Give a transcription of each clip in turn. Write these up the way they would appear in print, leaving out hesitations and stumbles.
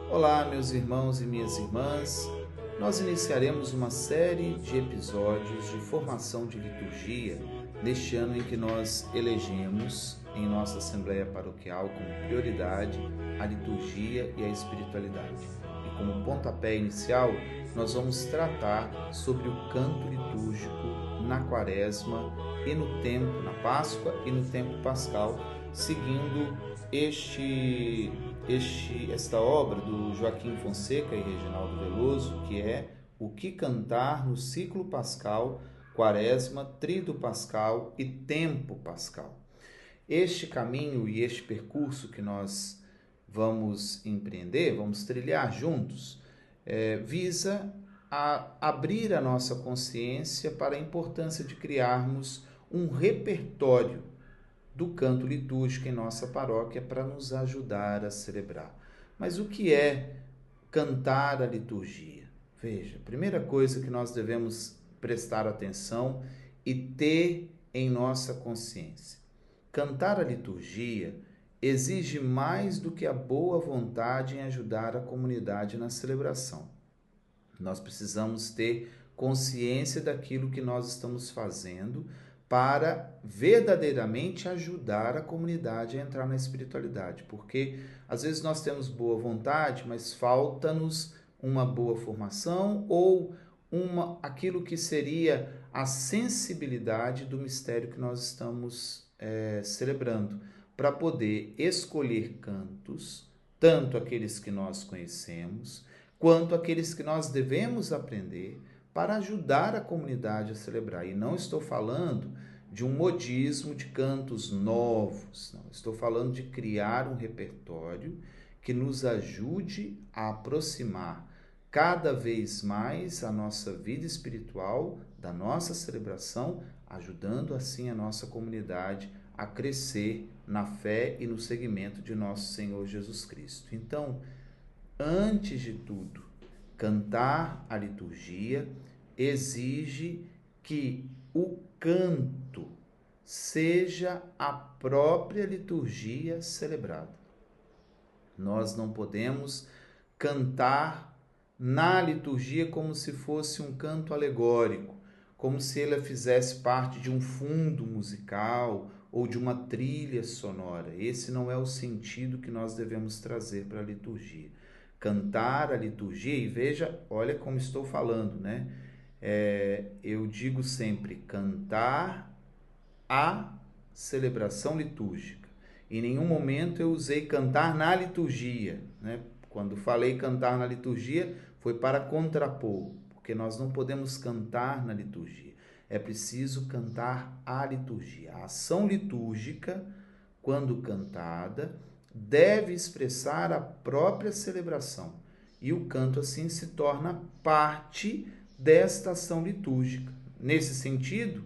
Olá, meus irmãos e minhas irmãs. Nós iniciaremos uma série de episódios de formação de liturgia neste ano em que nós elegemos em nossa Assembleia Paroquial como prioridade a liturgia e a espiritualidade. E como pontapé inicial, nós vamos tratar sobre o canto litúrgico na Quaresma e no tempo, na Páscoa e no tempo pascal, seguindo esta obra do Joaquim Fonseca e Reginaldo Veloso, que é O que cantar no ciclo pascal, Quaresma, Tríduo pascal e Tempo pascal. Este caminho e este percurso que nós vamos empreender, vamos trilhar juntos, visa abrir a nossa consciência para a importância de criarmos um repertório do canto litúrgico em nossa paróquia para nos ajudar a celebrar. Mas o que é cantar a liturgia? Veja, a primeira coisa que nós devemos prestar atenção e ter em nossa consciência. Cantar a liturgia exige mais do que a boa vontade em ajudar a comunidade na celebração. Nós precisamos ter consciência daquilo que nós estamos fazendo para verdadeiramente ajudar a comunidade a entrar na espiritualidade, porque às vezes nós temos boa vontade, mas falta-nos uma boa formação ou aquilo que seria a sensibilidade do mistério que nós estamos celebrando, para poder escolher cantos, tanto aqueles que nós conhecemos, quanto aqueles que nós devemos aprender, para ajudar a comunidade a celebrar. E não estou falando de um modismo de cantos novos, não. Estou falando de criar um repertório que nos ajude a aproximar cada vez mais a nossa vida espiritual da nossa celebração, ajudando assim a nossa comunidade a crescer na fé e no seguimento de nosso Senhor Jesus Cristo. Então, antes de tudo, cantar a liturgia exige que o canto seja a própria liturgia celebrada. Nós não podemos cantar na liturgia como se fosse um canto alegórico, como se ela fizesse parte de um fundo musical ou de uma trilha sonora. Esse não é o sentido que nós devemos trazer para a liturgia. Cantar a liturgia, e veja, olha como estou falando, né? Eu digo sempre cantar a celebração litúrgica. Em nenhum momento eu usei cantar na liturgia, né? Quando falei cantar na liturgia, foi para contrapor, porque nós não podemos cantar na liturgia. É preciso cantar a liturgia. A ação litúrgica, quando cantada, deve expressar a própria celebração. E o canto, assim, se torna parte desta ação litúrgica. Nesse sentido,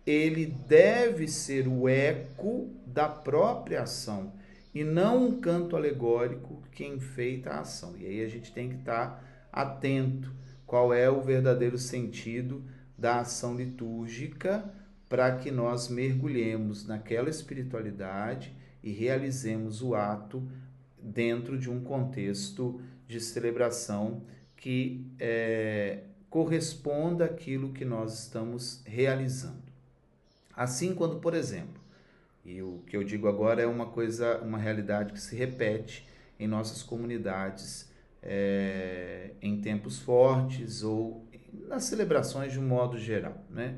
ele deve ser o eco da própria ação e não um canto alegórico que enfeita a ação. E aí a gente tem que estar atento qual é o verdadeiro sentido da ação litúrgica para que nós mergulhemos naquela espiritualidade e realizemos o ato dentro de um contexto de celebração que corresponda àquilo que nós estamos realizando. Assim, quando, por exemplo, e o que eu digo agora é uma realidade que se repete em nossas comunidades em tempos fortes ou nas celebrações de um modo geral, né?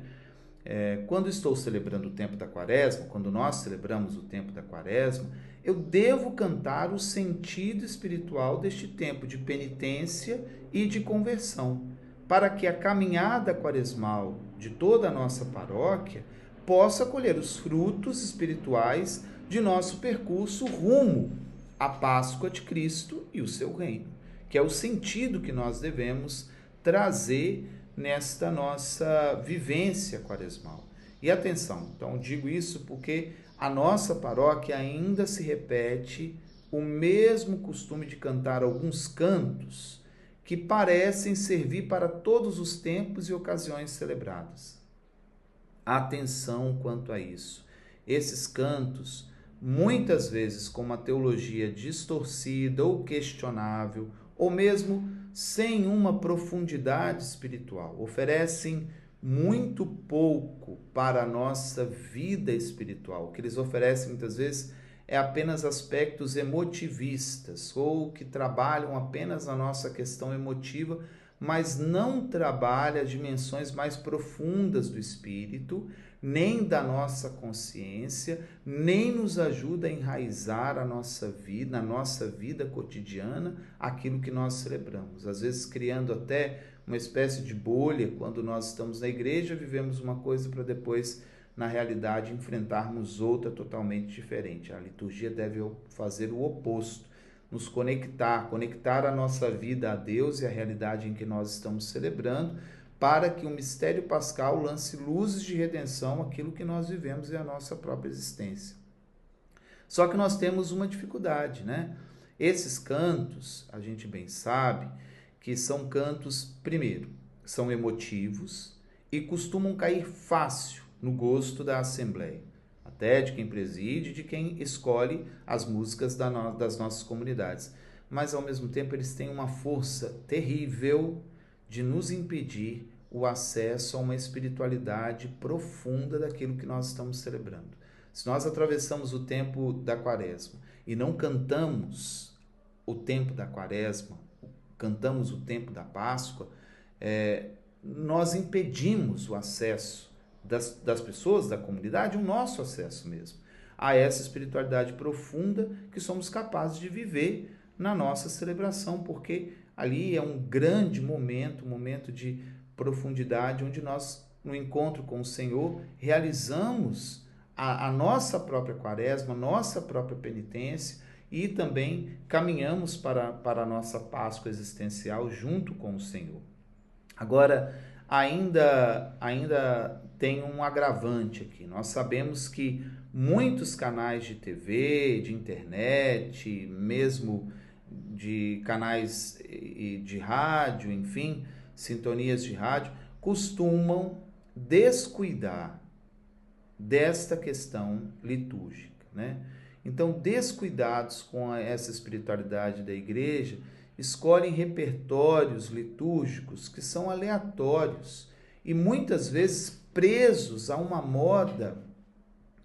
Quando estou celebrando o tempo da Quaresma, quando nós celebramos o tempo da Quaresma, eu devo cantar o sentido espiritual deste tempo de penitência e de conversão, para que a caminhada quaresmal de toda a nossa paróquia possa colher os frutos espirituais de nosso percurso rumo à Páscoa de Cristo e o seu reino, que é o sentido que nós devemos trazer nesta nossa vivência quaresmal. E atenção, então digo isso porque a nossa paróquia ainda se repete o mesmo costume de cantar alguns cantos que parecem servir para todos os tempos e ocasiões celebradas. Atenção quanto a isso. Esses cantos, muitas vezes com uma teologia distorcida ou questionável, ou mesmo sem uma profundidade espiritual, oferecem muito pouco para a nossa vida espiritual. O que eles oferecem muitas vezes é apenas aspectos emotivistas, ou que trabalham apenas a nossa questão emotiva, mas não trabalha dimensões mais profundas do espírito, nem da nossa consciência, nem nos ajuda a enraizar a nossa vida, na nossa vida cotidiana, aquilo que nós celebramos. Às vezes criando até uma espécie de bolha, quando nós estamos na igreja, vivemos uma coisa para depois, na realidade, enfrentarmos outra totalmente diferente. A liturgia deve fazer o oposto, nos conectar a nossa vida a Deus e a realidade em que nós estamos celebrando, para que o mistério pascal lance luzes de redenção àquilo que nós vivemos e à nossa própria existência. Só que nós temos uma dificuldade, né? Esses cantos, a gente bem sabe, que são cantos, primeiro, são emotivos e costumam cair fácil no gosto da Assembleia, até de quem preside, de quem escolhe as músicas das nossas comunidades. Mas, ao mesmo tempo, eles têm uma força terrível de nos impedir o acesso a uma espiritualidade profunda daquilo que nós estamos celebrando. Se nós atravessamos o tempo da Quaresma e não cantamos o tempo da Quaresma, cantamos o tempo da Páscoa, nós impedimos o acesso das pessoas, da comunidade, o nosso acesso mesmo a essa espiritualidade profunda que somos capazes de viver na nossa celebração, porque ali é um grande momento, um momento de profundidade, onde nós, no encontro com o Senhor, realizamos a nossa própria Quaresma, a nossa própria penitência, e também caminhamos para a nossa Páscoa existencial junto com o Senhor. Agora, ainda tem um agravante aqui. Nós sabemos que muitos canais de TV, de internet, mesmo de canais de rádio, enfim, sintonias de rádio, costumam descuidar desta questão litúrgica, né? Então, descuidados com essa espiritualidade da igreja, escolhem repertórios litúrgicos que são aleatórios e muitas vezes presos a uma moda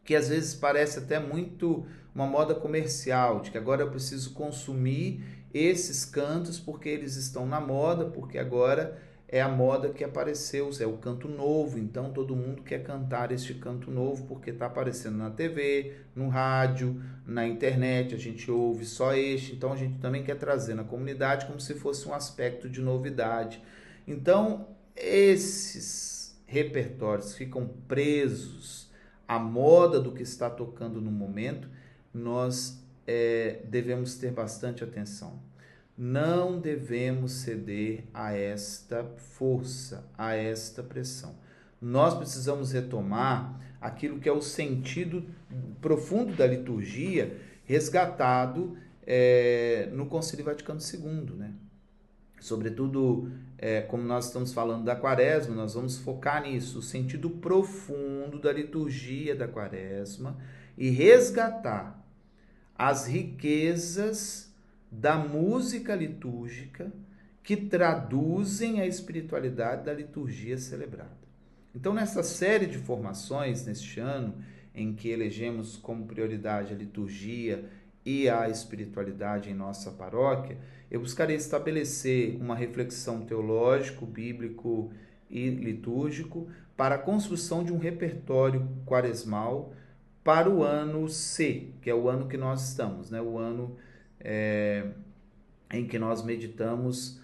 que às vezes parece até muito uma moda comercial, de que agora eu preciso consumir esses cantos porque eles estão na moda, porque agora é a moda que apareceu, é o canto novo, então todo mundo quer cantar este canto novo porque está aparecendo na TV, no rádio, na internet, a gente ouve só este, então a gente também quer trazer na comunidade como se fosse um aspecto de novidade. Então, esses repertórios ficam presos à moda do que está tocando no momento, nós devemos ter bastante atenção. Não devemos ceder a esta força, a esta pressão. Nós precisamos retomar aquilo que é o sentido profundo da liturgia, resgatado no Concílio Vaticano II, né? Sobretudo, como nós estamos falando da Quaresma, nós vamos focar nisso, o sentido profundo da liturgia da Quaresma, e resgatar as riquezas da música litúrgica que traduzem a espiritualidade da liturgia celebrada. Então, nessa série de formações, neste ano, em que elegemos como prioridade a liturgia e a espiritualidade em nossa paróquia, eu buscarei estabelecer uma reflexão teológico, bíblico e litúrgico para a construção de um repertório quaresmal para o ano C, que é o ano que nós estamos, né? O ano em que nós meditamos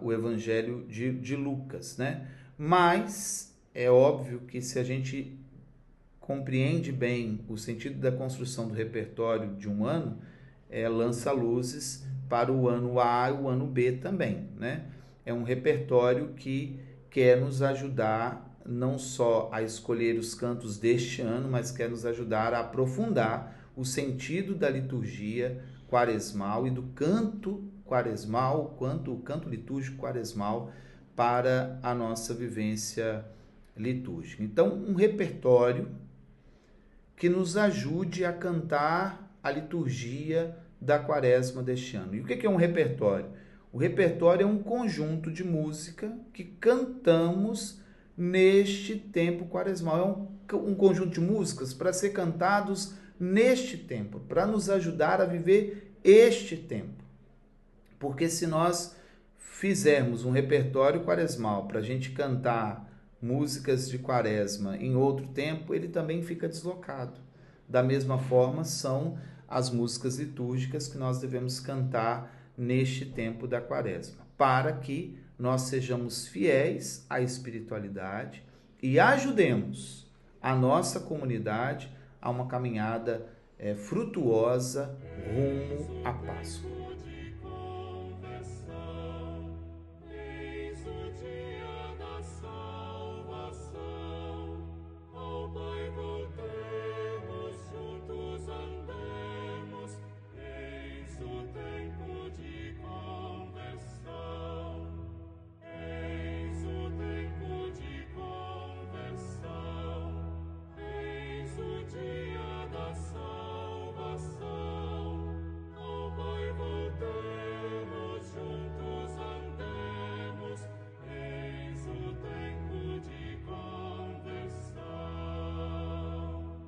o Evangelho de Lucas, né? Mas é óbvio que se a gente compreende bem o sentido da construção do repertório de um ano, lança luzes para o ano A e o ano B também, né? É um repertório que quer nos ajudar não só a escolher os cantos deste ano, mas quer nos ajudar a aprofundar o sentido da liturgia quaresmal e do canto quaresmal, quanto o canto litúrgico quaresmal para a nossa vivência litúrgica. Então, um repertório que nos ajude a cantar a liturgia da Quaresma deste ano. E o que é um repertório? O repertório é um conjunto de música que cantamos neste tempo quaresmal. É um conjunto de músicas para ser cantados neste tempo, para nos ajudar a viver este tempo. Porque se nós fizermos um repertório quaresmal para a gente cantar músicas de quaresma em outro tempo, ele também fica deslocado. Da mesma forma, são as músicas litúrgicas que nós devemos cantar neste tempo da quaresma, para que nós sejamos fiéis à espiritualidade e ajudemos a nossa comunidade a uma caminhada frutuosa rumo à Páscoa.